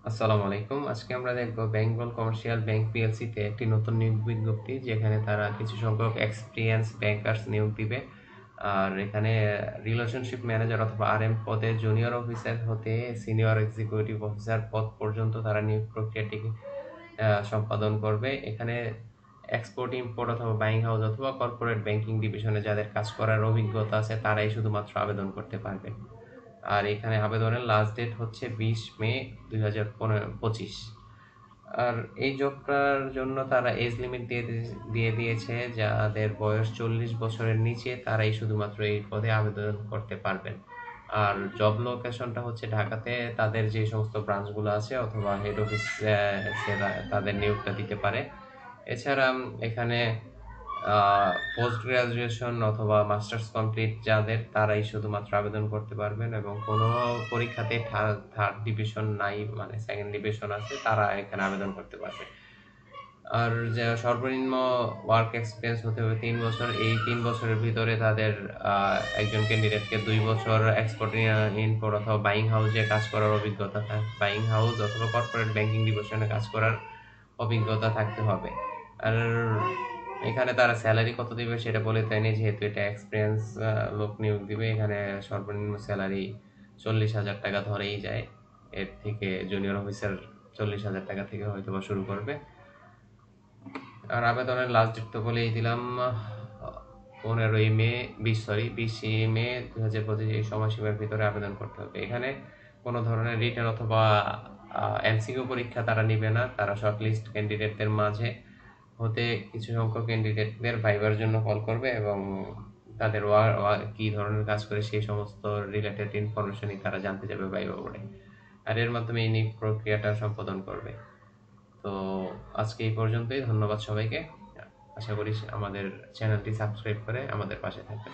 আসসালামু আলাইকুম। আজকে আমরা দেখব বেঙ্গল কমার্শিয়াল ব্যাংক পিএলসি তে একটি নতুন নিয়োগ বিজ্ঞপ্তি, যেখানে তারা কিছু সংখ্যক এক্সপিরিয়েন্স ব্যাংকার্স নিয়োগ দিবে। আর এখানে রিলেশনশিপ ম্যানেজার অথবা আরএম পদে জুনিয়র অফিসার হতে সিনিয়র এক্সিকিউটিভ অফিসার পদ পর্যন্ত তারা নিয়োগ প্রক্রিয়াটি সম্পাদন করবে। এখানে এক্সপোর্ট ইম্পোর্ট অথবা বাইং হাউস অথবা কর্পোরেট ব্যাংকিং ডিভিশনে যাদের কাজ করার অভিজ্ঞতা আছে তারাই শুধুমাত্র আবেদন করতে পারবে। আর এখানে আবেদনের লাস্ট ডেট হচ্ছে 20 মে 2025। আর এই জবটার জন্য তারা এজ লিমিট দিয়ে দিয়েছে, যাদের বয়স 40 বছরের নিচে তারাই শুধুমাত্র এই পদে আবেদন করতে পারবেন। আর জব লোকেশনটা হচ্ছে ঢাকাতে তাদের যে সমস্ত ব্রাঞ্চগুলো আছে অথবা হেড অফিস তাদের নিয়োগটা দিতে পারে। এছাড়া এখানে পোস্ট গ্রাজুয়েশন অথবা মাস্টার্স কমপ্লিট যাদের, তারাই শুধুমাত্র আবেদন করতে পারবেন এবং কোনো পরীক্ষাতে থার্ড ডিভিশন নাই, মানে সেকেন্ড ডিভিশন আছে, তারা এখানে আবেদন করতে পারবে। আর যে সর্বনিম্ন ওয়ার্ক এক্সপিরিয়েন্স হতে হবে 3 বছর। এই 3 বছরের ভিতরে তাদের একজন ক্যান্ডিডেটকে 2 বছর এক্সপোর্ট ইম্পোর্ট অথবা বাইং হাউসে কাজ করার অভিজ্ঞতা বাইং হাউস অথবা কর্পোরেট ব্যাংকিং ডিভিশনে কাজ করার অভিজ্ঞতা থাকতে হবে। আর এখানে তারা স্যালারি কত দিবে সেটা বলে দেয়নি, যেহেতু এটা এক্সপিরিয়েন্স লোক নিয়োগ দিবে। এখানে সর্বনিম্ন স্যালারি 40,000 টাকা ধরেই যায়। এর থেকে জুনিয়র অফিসার 40,000 টাকা থেকে হয়তো বা শুরু করবে। আর আবেদনের লাস্ট ডেট তো বলেই দিলাম, 20 মে 2025 এই সময়সীমার ভিতরে আবেদন করতে হবে। এখানে কোনো ধরনের রিটেন অথবা এমসিকিউ পরীক্ষা তারা নিবে না। তারা শর্ট লিস্ট ক্যান্ডিডেটদের মাঝে হতে কিছু সংখ্যক ক্যান্ডিডেটদের ভাইবার জন্য কল করবে এবং তাদের কি ধরনের কাজ করে সেই সমস্ত রিলেটেড ইনফরমেশনই তারা জানতে যাবে ভাইবা বোর্ডে। আর এর মাধ্যমে এই নিয়োগ প্রক্রিয়াটা সম্পাদন করবে। তো আজকে এই পর্যন্তই। ধন্যবাদ সবাইকে। আশা করি আমাদের চ্যানেলটি সাবস্ক্রাইব করে আমাদের পাশে থাকবেন।